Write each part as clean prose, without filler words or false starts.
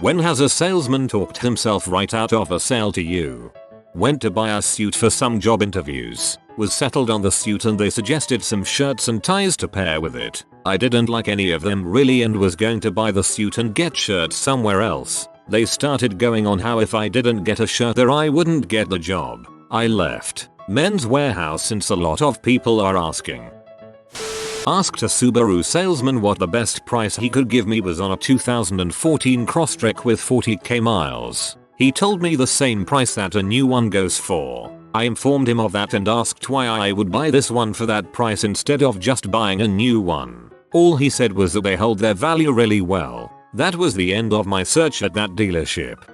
When has a salesman talked himself right out of a sale to you? Went to buy a suit for some job interviews, was settled on the suit and they suggested some shirts and ties to pair with it. I didn't like any of them really and was going to buy the suit and get shirts somewhere else. They started going on how if I didn't get a shirt there I wouldn't get the job. I left Men's Warehouse since a lot of people are asking. Asked a Subaru salesman what the best price he could give me was on a 2014 Crosstrek with 40k miles. He told me the same price that a new one goes for. I informed him of that and asked why I would buy this one for that price instead of just buying a new one. All he said was that they hold their value really well. That was the end of my search at that dealership.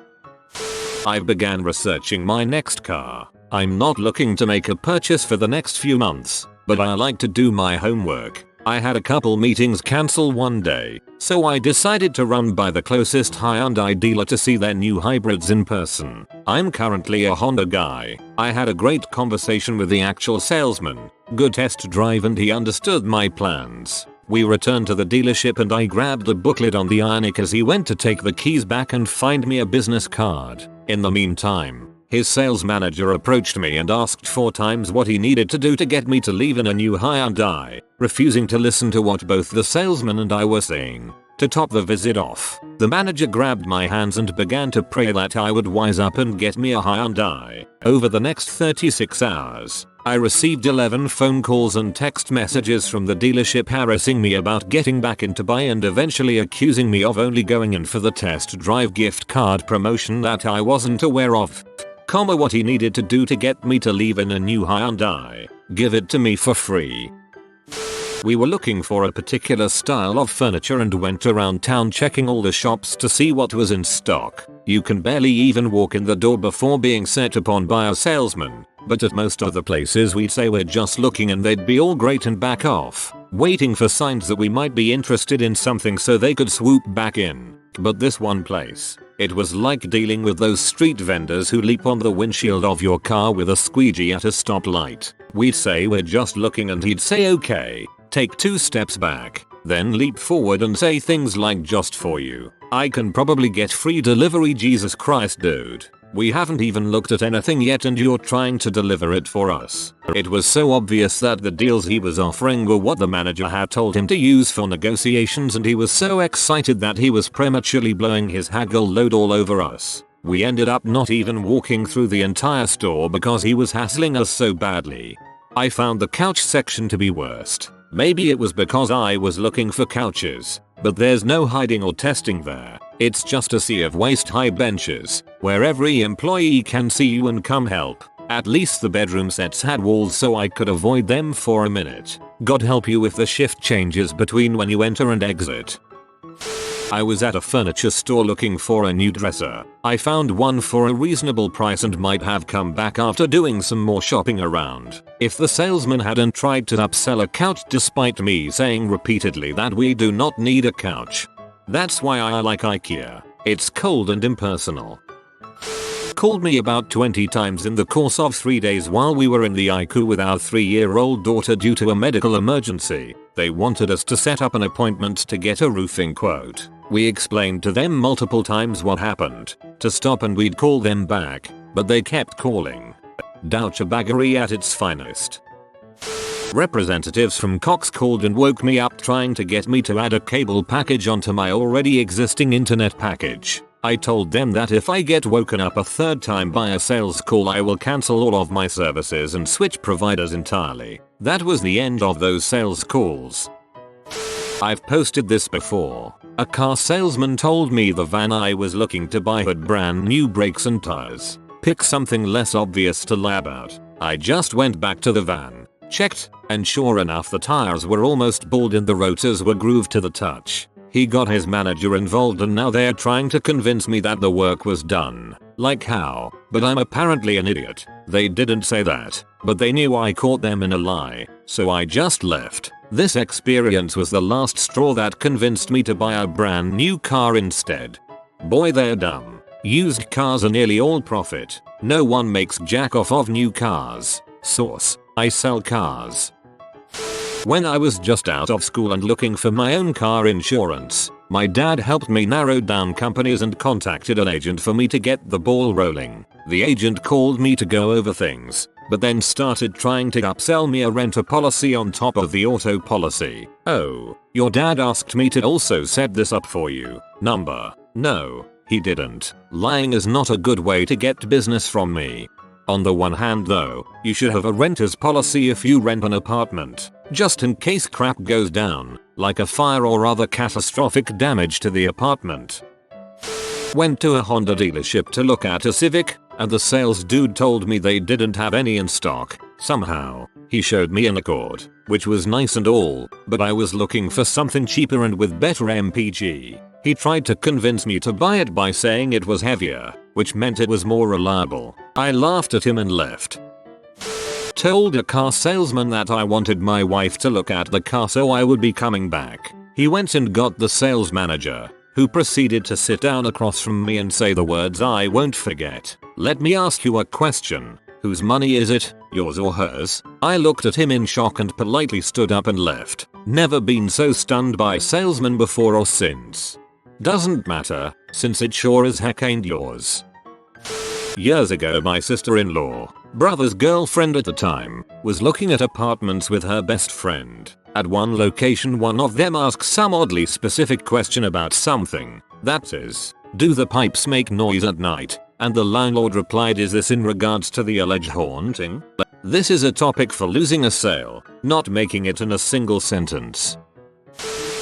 I began researching my next car. I'm not looking to make a purchase for the next few months, but I like to do my homework. I had a couple meetings cancel one day, so I decided to run by the closest Hyundai dealer to see their new hybrids in person. I'm currently a Honda guy. I had a great conversation with the actual salesman, good test drive and he understood my plans. We returned to the dealership and I grabbed the booklet on the Ioniq as he went to take the keys back and find me a business card. In the meantime, his sales manager approached me and asked 4 times what he needed to do to get me to leave in a new Hyundai, refusing to listen to what both the salesman and I were saying. To top the visit off, the manager grabbed my hands and began to pray that I would wise up and get me a Hyundai. Over the next 36 hours, I received 11 phone calls and text messages from the dealership harassing me about getting back into buy and eventually accusing me of only going in for the test drive gift card promotion that I wasn't aware of. What he needed to do to get me to leave in a new Hyundai. Give it to me for free. We were looking for a particular style of furniture and went around town checking all the shops to see what was in stock. You can barely even walk in the door before being set upon by a salesman, but at most other places we'd say we're just looking and they'd be all great and back off, waiting for signs that we might be interested in something so they could swoop back in. But this one place, it was like dealing with those street vendors who leap on the windshield of your car with a squeegee at a stoplight. We'd say we're just looking and he'd say okay, take 2 steps back, then leap forward and say things like just for you. I can probably get free delivery, Jesus Christ dude. We haven't even looked at anything yet and you're trying to deliver it for us. It was so obvious that the deals he was offering were what the manager had told him to use for negotiations and he was so excited that he was prematurely blowing his haggle load all over us. We ended up not even walking through the entire store because he was hassling us so badly. I found the couch section to be worst. Maybe it was because I was looking for couches, but there's no hiding or testing there. It's just a sea of waist-high benches, where every employee can see you and come help. At least the bedroom sets had walls so I could avoid them for a minute. God help you if the shift changes between when you enter and exit. I was at a furniture store looking for a new dresser. I found one for a reasonable price and might have come back after doing some more shopping around if the salesman hadn't tried to upsell a couch despite me saying repeatedly that we do not need a couch. That's why I like IKEA. It's cold and impersonal. Called me about 20 times in the course of 3 days while we were in the ICU with our 3-year-old daughter due to a medical emergency. They wanted us to set up an appointment to get a roofing quote. We explained to them multiple times what happened, to stop and we'd call them back, but they kept calling. Douchebaggery at its finest. Representatives from Cox called and woke me up trying to get me to add a cable package onto my already existing internet package. I told them that if I get woken up a 3rd time by a sales call I will cancel all of my services and switch providers entirely. That was the end of those sales calls. I've posted this before. A car salesman told me the van I was looking to buy had brand new brakes and tires. Pick something less obvious to lie about. I just went back to the van, checked, and sure enough the tires were almost bald and the rotors were grooved to the touch. He got his manager involved and now they're trying to convince me that the work was done. Like how? But I'm apparently an idiot. They didn't say that, but they knew I caught them in a lie, so I just left. This experience was the last straw that convinced me to buy a brand new car instead. Boy, they're dumb. Used cars are nearly all profit. No one makes jack off of new cars. Source: I sell cars. When I was just out of school and looking for my own car insurance, my dad helped me narrow down companies and contacted an agent for me to get the ball rolling. The agent called me to go over things, but then started trying to upsell me a renter policy on top of the auto policy. Oh, your dad asked me to also set this up for you. Number. No, he didn't. Lying is not a good way to get business from me. On the one hand though, you should have a renter's policy if you rent an apartment, just in case crap goes down, like a fire or other catastrophic damage to the apartment. Went to a Honda dealership to look at a Civic, and the sales dude told me they didn't have any in stock. Somehow, he showed me an Accord, which was nice and all, but I was looking for something cheaper and with better MPG. He tried to convince me to buy it by saying it was heavier, which meant it was more reliable. I laughed at him and left. Told a car salesman that I wanted my wife to look at the car so I would be coming back. He went and got the sales manager, who proceeded to sit down across from me and say the words I won't forget. Let me ask you a question. Whose money is it, yours or hers? I looked at him in shock and politely stood up and left. Never been so stunned by a salesman before or since. Doesn't matter, since it sure as heck ain't yours. Years ago my sister-in-law, brother's girlfriend at the time, was looking at apartments with her best friend. At one location one of them asked some oddly specific question about something. That is, do the pipes make noise at night? And the landlord replied, is this in regards to the alleged haunting? This is a topic for losing a sale, not making it in a single sentence.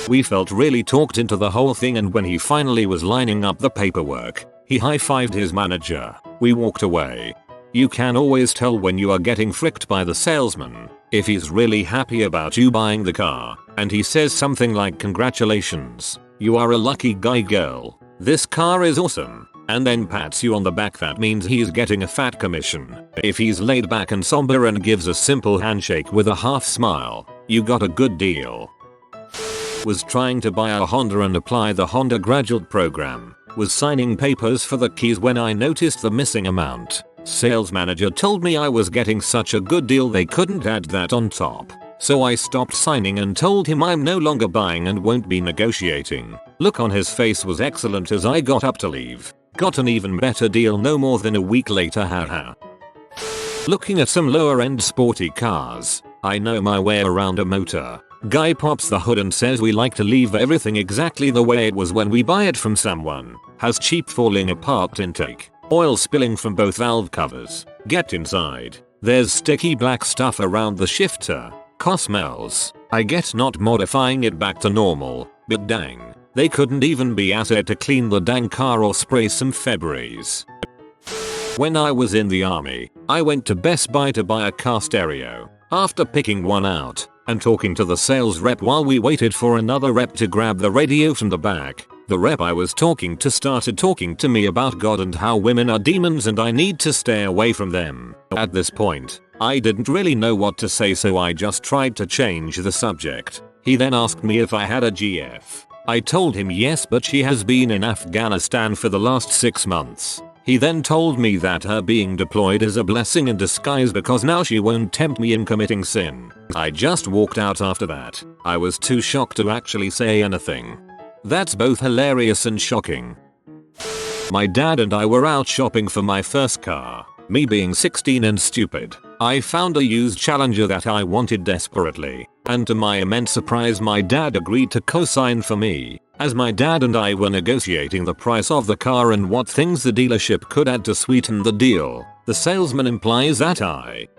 We felt really talked into the whole thing, and when he finally was lining up the paperwork, he high-fived his manager. We walked away. You can always tell when you are getting fricked by the salesman, if he's really happy about you buying the car, and he says something like congratulations, you are a lucky guy girl, this car is awesome, and then pats you on the back, that means he's getting a fat commission. If he's laid back and somber and gives a simple handshake with a half smile, you got a good deal. Was trying to buy a Honda and apply the Honda graduate program. Was signing papers for the keys when I noticed the missing amount. Sales manager told me I was getting such a good deal they couldn't add that on top. So I stopped signing and told him I'm no longer buying and won't be negotiating. Look on his face was excellent as I got up to leave. Got an even better deal no more than a week later, haha. Looking at some lower end sporty cars. I know my way around a motor. Guy pops the hood and says we like to leave everything exactly the way it was when we buy it from someone. Has cheap falling apart intake. Oil spilling from both valve covers. Get inside. There's sticky black stuff around the shifter. Car smells. I get not modifying it back to normal, but dang. They couldn't even be asked to clean the dang car or spray some Febreze. When I was in the army, I went to Best Buy to buy a car stereo. After picking one out and talking to the sales rep while we waited for another rep to grab the radio from the back, the rep I was talking to started talking to me about God and how women are demons and I need to stay away from them. At this point, I didn't really know what to say, so I just tried to change the subject. He then asked me if I had a GF. I told him yes, but she has been in Afghanistan for the last 6 months. He then told me that her being deployed is a blessing in disguise because now she won't tempt me in committing sin. I just walked out after that. I was too shocked to actually say anything. That's both hilarious and shocking. My dad and I were out shopping for my first car. Me being 16 and stupid, I found a used Challenger that I wanted desperately, and to my immense surprise my dad agreed to co-sign for me. As my dad and I were negotiating the price of the car and what things the dealership could add to sweeten the deal, the salesman implies that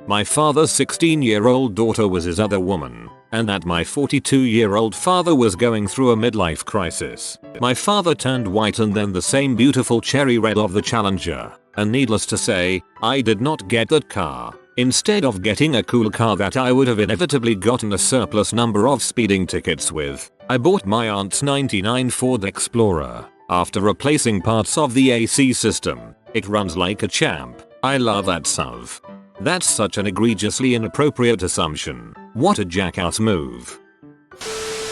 my father's 16-year-old daughter was his other woman, and that my 42-year-old father was going through a midlife crisis. My father turned white and then the same beautiful cherry red of the Challenger, and needless to say, I did not get that car. Instead of getting a cool car that I would have inevitably gotten a surplus number of speeding tickets with, I bought my aunt's '99 Ford Explorer. After replacing parts of the AC system, it runs like a champ. I love that SUV. That's such an egregiously inappropriate assumption. What a jackass move.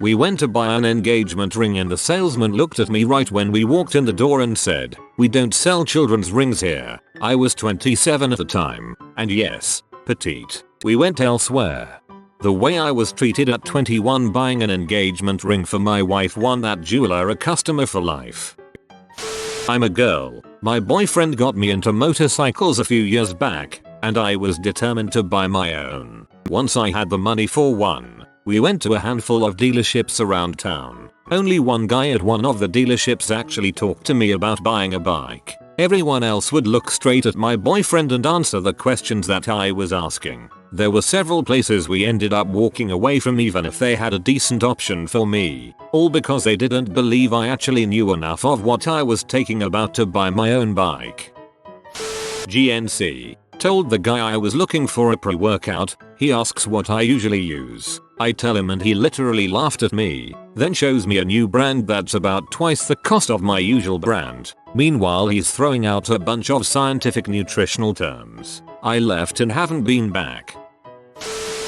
We went to buy an engagement ring and the salesman looked at me right when we walked in the door and said, "We don't sell children's rings here." I was 27 at the time, and yes, petite. We went elsewhere. The way I was treated at 21 buying an engagement ring for my wife won that jeweler a customer for life. I'm a girl. My boyfriend got me into motorcycles a few years back, and I was determined to buy my own. Once I had the money for one, we went to a handful of dealerships around town. Only one guy at one of the dealerships actually talked to me about buying a bike. Everyone else would look straight at my boyfriend and answer the questions that I was asking. There were several places we ended up walking away from even if they had a decent option for me, all because they didn't believe I actually knew enough of what I was taking about to buy my own bike. GNC. Told the guy I was looking for a pre-workout. He asks what I usually use. I tell him and he literally laughed at me, then shows me a new brand that's about twice the cost of my usual brand. Meanwhile he's throwing out a bunch of scientific nutritional terms. I left and haven't been back.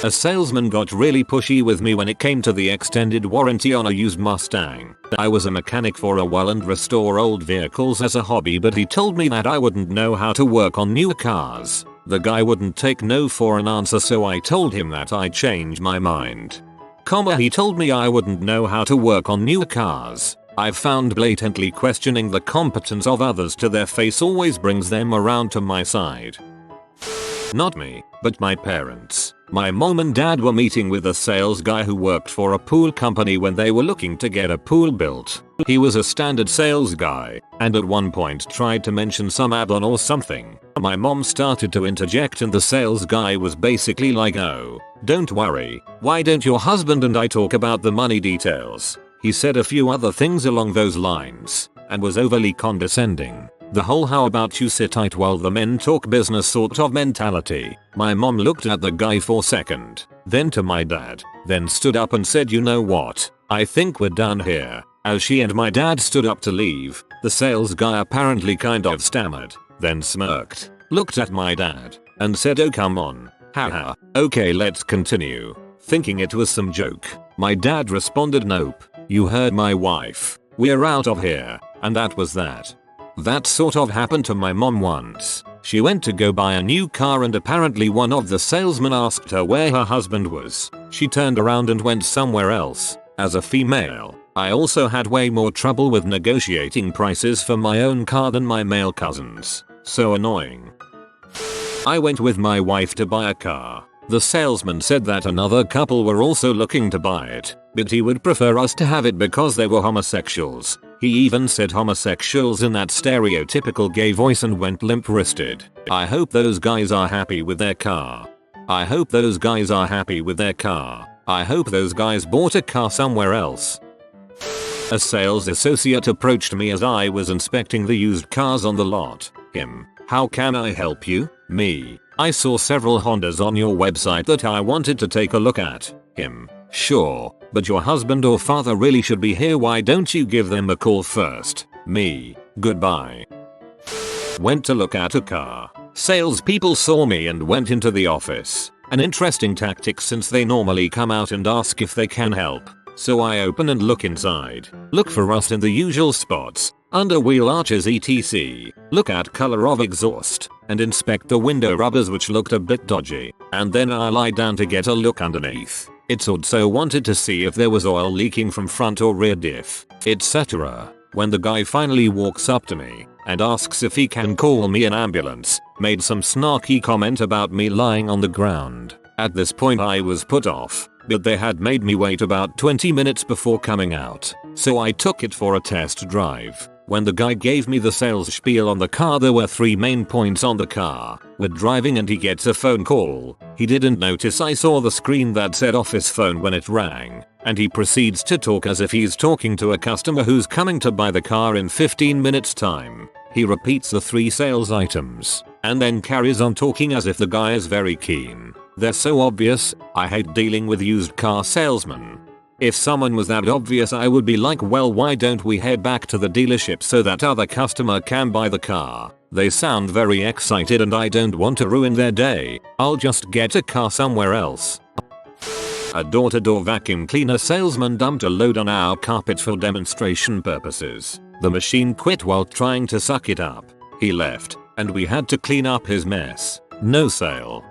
A salesman got really pushy with me when it came to the extended warranty on a used Mustang. I was a mechanic for a while and restore old vehicles as a hobby, but he told me that I wouldn't know how to work on newer cars. The guy wouldn't take no for an answer, so I told him that I changed my mind. He told me I wouldn't know how to work on newer cars. I've found blatantly questioning the competence of others to their face always brings them around to my side. Not me, but my parents. My mom and dad were meeting with a sales guy who worked for a pool company when they were looking to get a pool built. He was a standard sales guy, and at one point tried to mention some add-on or something. My mom started to interject and the sales guy was basically like, "Oh, don't worry, why don't your husband and I talk about the money details?" He said a few other things along those lines, and was overly condescending. The whole "how about you sit tight while the men talk business" sort of mentality. My mom looked at the guy for a second, then to my dad, then stood up and said, "You know what? I think we're done here." As she and my dad stood up to leave, the sales guy apparently kind of stammered, then smirked, looked at my dad, and said, "Oh come on, haha, okay let's continue." Thinking it was some joke, my dad responded, "Nope, you heard my wife. We're out of here." And that was that. That sort of happened to my mom once. She went to go buy a new car and apparently one of the salesmen asked her where her husband was. She turned around and went somewhere else. As a female, I also had way more trouble with negotiating prices for my own car than my male cousins. So annoying. I went with my wife to buy a car. The salesman said that another couple were also looking to buy it, but he would prefer us to have it because they were homosexuals. He even said homosexuals in that stereotypical gay voice and went limp-wristed. I hope those guys are happy with their car. I hope those guys are happy with their car. I hope those guys bought a car somewhere else. A sales associate approached me as I was inspecting the used cars on the lot. Him: "How can I help you?" Me: "I saw several Hondas on your website that I wanted to take a look at." Him: "Sure, but your husband or father really should be here. Why don't you give them a call first?" Me: "Goodbye." Went to look at a car. Salespeople saw me and went into the office. An interesting tactic since they normally come out and ask if they can help. So I open and look inside. Look for rust in the usual spots, under wheel arches etc. Look at color of exhaust, and inspect the window rubbers which looked a bit dodgy. And then I lie down to get a look underneath. It's odd, so wanted to see if there was oil leaking from front or rear diff, etc. When the guy finally walks up to me and asks if he can call me an ambulance, made some snarky comment about me lying on the ground. At this point I was put off, but they had made me wait about 20 minutes before coming out, so I took it for a test drive. When the guy gave me the sales spiel on the car, there were 3 main points on the car. We're driving and he gets a phone call. He didn't notice I saw the screen that said office phone when it rang, and he proceeds to talk as if he's talking to a customer who's coming to buy the car in 15 minutes time. He repeats the 3 sales items, and then carries on talking as if the guy is very keen. They're so obvious. I hate dealing with used car salesmen. If someone was that obvious, I would be like, well, why don't we head back to the dealership so that other customer can buy the car? They sound very excited and I don't want to ruin their day. I'll just get a car somewhere else. A door-to-door vacuum cleaner salesman dumped a load on our carpet for demonstration purposes. The machine quit while trying to suck it up. He left, and we had to clean up his mess. No sale.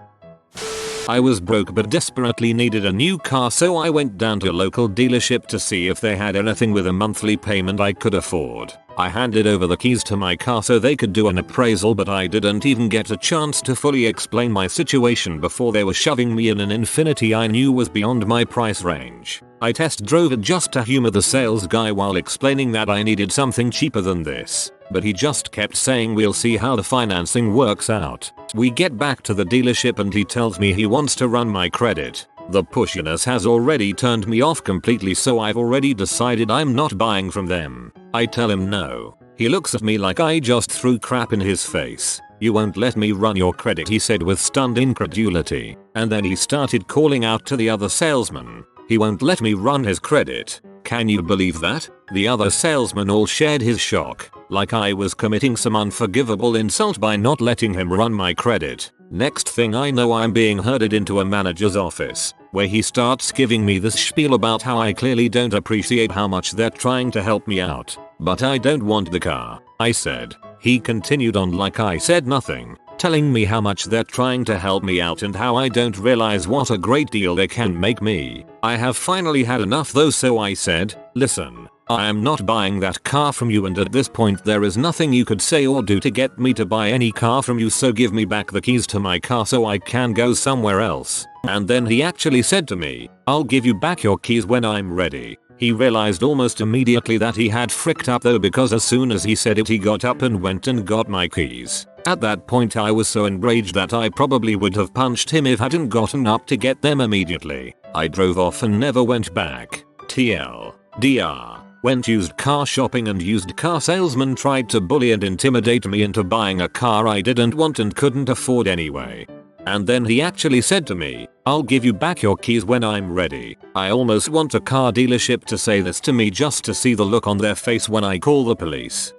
I was broke but desperately needed a new car, so I went down to a local dealership to see if they had anything with a monthly payment I could afford. I handed over the keys to my car so they could do an appraisal, but I didn't even get a chance to fully explain my situation before they were shoving me in an Infiniti I knew was beyond my price range. I test drove it just to humor the sales guy while explaining that I needed something cheaper than this, but he just kept saying we'll see how the financing works out. We get back to the dealership and he tells me he wants to run my credit. The pushiness has already turned me off completely, so I've already decided I'm not buying from them. I tell him no. He looks at me like I just threw crap in his face. "You won't let me run your credit," he said with stunned incredulity. And then he started calling out to the other salesman. He won't let me run his credit. Can you believe that? The other salesman all shared his shock, like I was committing some unforgivable insult by not letting him run my credit. Next thing I know, I'm being herded into a manager's office, where he starts giving me this spiel about how I clearly don't appreciate how much they're trying to help me out. "But I don't want the car," I said. He continued on like I said nothing, telling me how much they're trying to help me out and how I don't realize what a great deal they can make me. I have finally had enough though, so I said, "Listen, I am not buying that car from you, and at this point there is nothing you could say or do to get me to buy any car from you, so give me back the keys to my car so I can go somewhere else." And then he actually said to me, "I'll give you back your keys when I'm ready." He realized almost immediately that he had fricked up though, because as soon as he said it he got up and went and got my keys. At that point I was so enraged that I probably would have punched him if I hadn't gotten up to get them immediately. I drove off and never went back. TLDR. Went used car shopping and used car salesman tried to bully and intimidate me into buying a car I didn't want and couldn't afford anyway. And then he actually said to me, "I'll give you back your keys when I'm ready." I almost want a car dealership to say this to me just to see the look on their face when I call the police.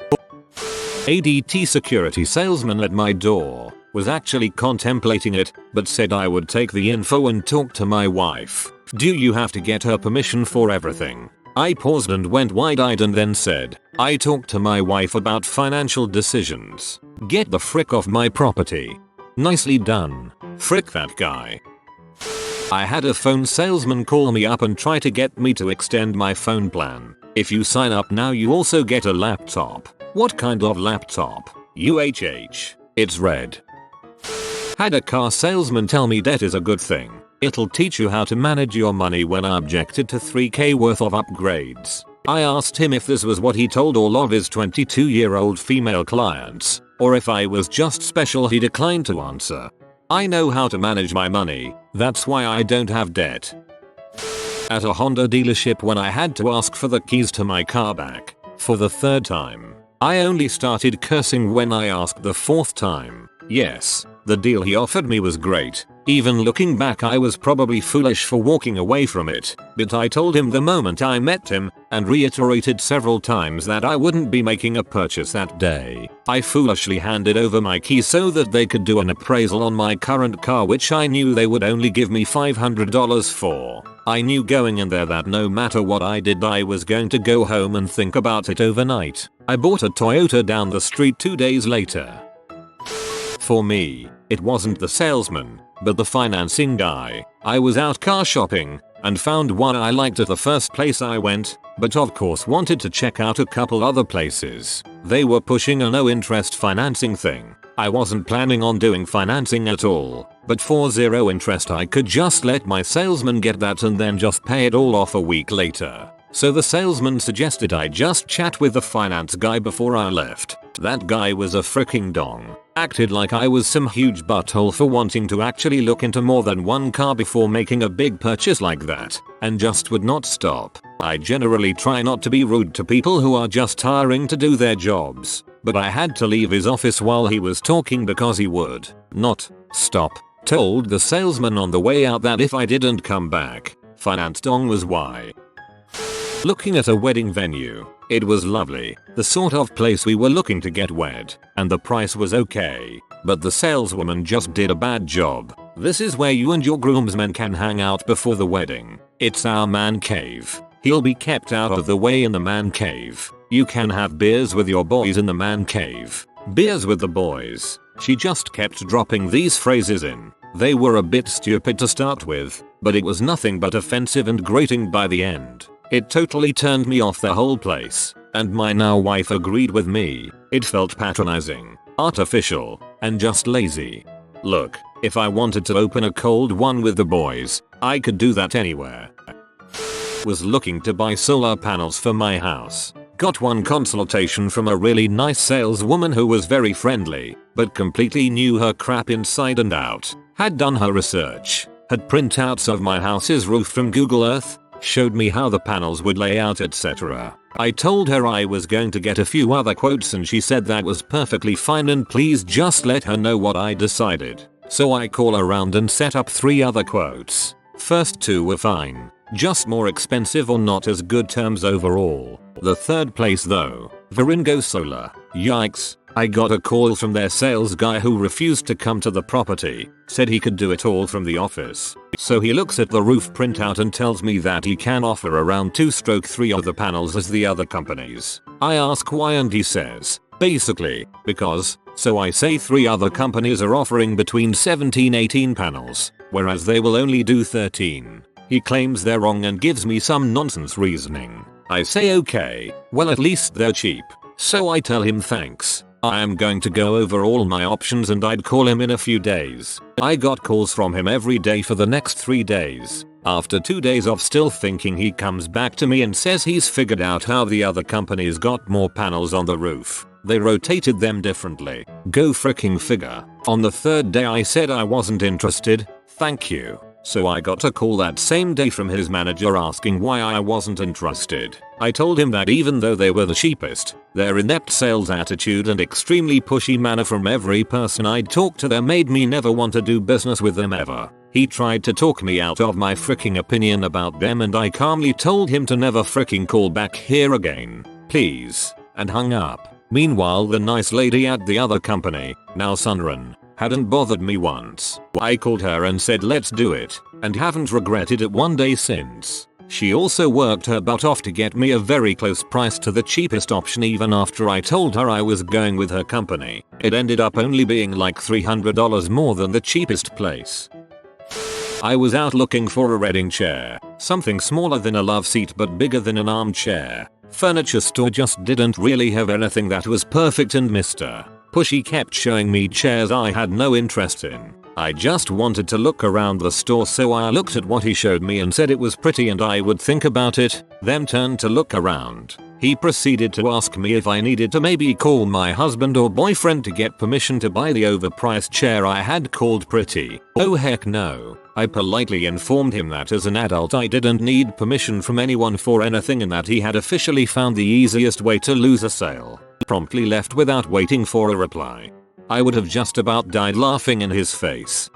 ADT security salesman at my door was actually contemplating it, but said I would take the info and talk to my wife. "Do you have to get her permission for everything?" I paused and went wide-eyed and then said, "I talked to my wife about financial decisions. Get the frick off my property." Nicely done. Frick that guy. I had a phone salesman call me up and try to get me to extend my phone plan. "If you sign up now you also get a laptop." "What kind of laptop?" "UHH. It's red." Had a car salesman tell me debt is a good thing. It'll teach you how to manage your money when I objected to $3K worth of upgrades. I asked him if this was what he told all of his 22-year-old female clients, or if I was just special. He declined to answer. I know how to manage my money, that's why I don't have debt. At a Honda dealership when I had to ask for the keys to my car back, for the third time. I only started cursing when I asked the fourth time. Yes, the deal he offered me was great. Even looking back I was probably foolish for walking away from it, but I told him the moment I met him, and reiterated several times that I wouldn't be making a purchase that day. I foolishly handed over my keys so that they could do an appraisal on my current car, which I knew they would only give me $500 for. I knew going in there that no matter what I did I was going to go home and think about it overnight. I bought a Toyota down the street 2 days later. For me, it wasn't the salesman, but the financing guy. I was out car shopping and found one I liked at the first place I went, but of course wanted to check out a couple other places. They were pushing a no interest financing thing. I wasn't planning on doing financing at all, but for 0 interest I could just let my salesman get that and then just pay it all off a week later. So the salesman suggested I just chat with the finance guy before I left. That guy was a freaking dong. Acted like I was some huge butthole for wanting to actually look into more than one car before making a big purchase like that, and just would not stop. I generally try not to be rude to people who are just hiring to do their jobs, but I had to leave his office while he was talking because he would not stop. Told the salesman on the way out that if I didn't come back, finance dong was why. Looking at a wedding venue. It was lovely, the sort of place we were looking to get wed, and the price was okay, but the saleswoman just did a bad job. "This is where you and your groomsmen can hang out before the wedding. It's our man cave. He'll be kept out of the way in the man cave. You can have beers with your boys in the man cave. Beers with the boys." She just kept dropping these phrases in. They were a bit stupid to start with, but it was nothing but offensive and grating by the end. It totally turned me off the whole place, and my now wife agreed with me. It felt patronizing, artificial, and just lazy. Look, if I wanted to open a cold one with the boys, I could do that anywhere. Was looking to buy solar panels for my house. Got one consultation from a really nice saleswoman who was very friendly, but completely knew her crap inside and out. Had done her research, had printouts of my house's roof from Google Earth, showed me how the panels would lay out, etc. I told her I was going to get a few other quotes and she said that was perfectly fine and please just let her know what I decided. So I call around and set up 3 other quotes. First 2 were fine, just more expensive or not as good terms overall. The third place though, Viringo Solar. Yikes. I got a call from their sales guy who refused to come to the property, said he could do it all from the office. So he looks at the roof printout and tells me that he can offer around 2/3 of the panels as the other companies. I ask why and he says, basically, because, so I say 3 other companies are offering between 17-18 panels, whereas they will only do 13. He claims they're wrong and gives me some nonsense reasoning. I say okay, well at least they're cheap. So I tell him thanks. I am going to go over all my options and I'd call him in a few days. I got calls from him every day for the next 3 days. After 2 days of still thinking, he comes back to me and says he's figured out how the other companies got more panels on the roof. They rotated them differently. Go fricking figure. On the 3rd day I said I wasn't interested, thank you. So I got a call that same day from his manager asking why I wasn't interested. I told him that even though they were the cheapest, their inept sales attitude and extremely pushy manner from every person I'd talked to there made me never want to do business with them ever. He tried to talk me out of my fricking opinion about them and I calmly told him to never fricking call back here again, please, and hung up. Meanwhile the nice lady at the other company, now Sunrun, hadn't bothered me once. I called her and said let's do it, and haven't regretted it one day since. She also worked her butt off to get me a very close price to the cheapest option even after I told her I was going with her company. It ended up only being like $300 more than the cheapest place. I was out looking for a reading chair, something smaller than a love seat but bigger than an armchair. Furniture store just didn't really have anything that was perfect and Mr. Pushy kept showing me chairs I had no interest in. I just wanted to look around the store so I looked at what he showed me and said it was pretty and I would think about it, then turned to look around. He proceeded to ask me if I needed to maybe call my husband or boyfriend to get permission to buy the overpriced chair I had called pretty. Oh heck no. I politely informed him that as an adult I didn't need permission from anyone for anything and that he had officially found the easiest way to lose a sale. Promptly left without waiting for a reply. I would have just about died laughing in his face.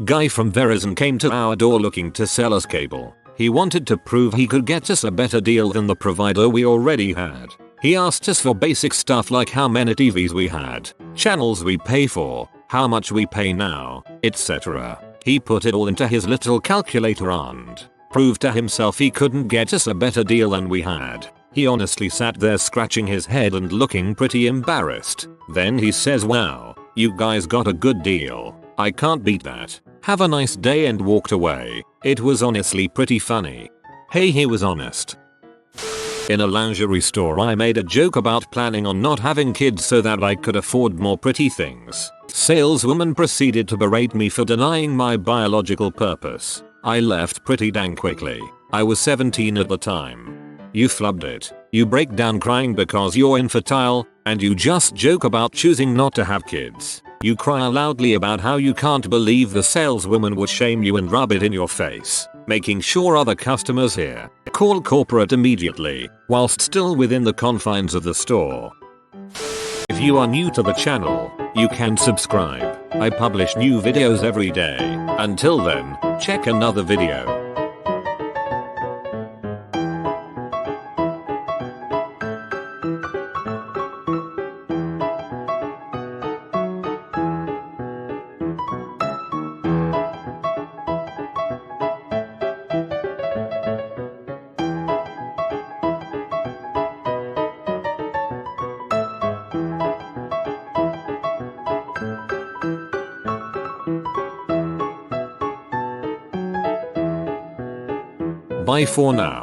Guy from Verizon came to our door looking to sell us cable. He wanted to prove he could get us a better deal than the provider we already had. He asked us for basic stuff like how many TVs we had, channels we pay for, how much we pay now, etc. He put it all into his little calculator and proved to himself he couldn't get us a better deal than we had. He honestly sat there scratching his head and looking pretty embarrassed. Then he says, wow, you guys got a good deal. I can't beat that. Have a nice day, and walked away. It was honestly pretty funny. Hey, he was honest. In a lingerie store I made a joke about planning on not having kids so that I could afford more pretty things. Saleswoman proceeded to berate me for denying my biological purpose. I left pretty dang quickly. I was 17 at the time. You flubbed it. You break down crying because you're infertile, and you just joke about choosing not to have kids. You cry loudly about how you can't believe the saleswoman would shame you and rub it in your face, making sure other customers hear. Call corporate immediately, whilst still within the confines of the store. If you are new to the channel, you can subscribe. I publish new videos every day. Until then, check another video. Bye for now.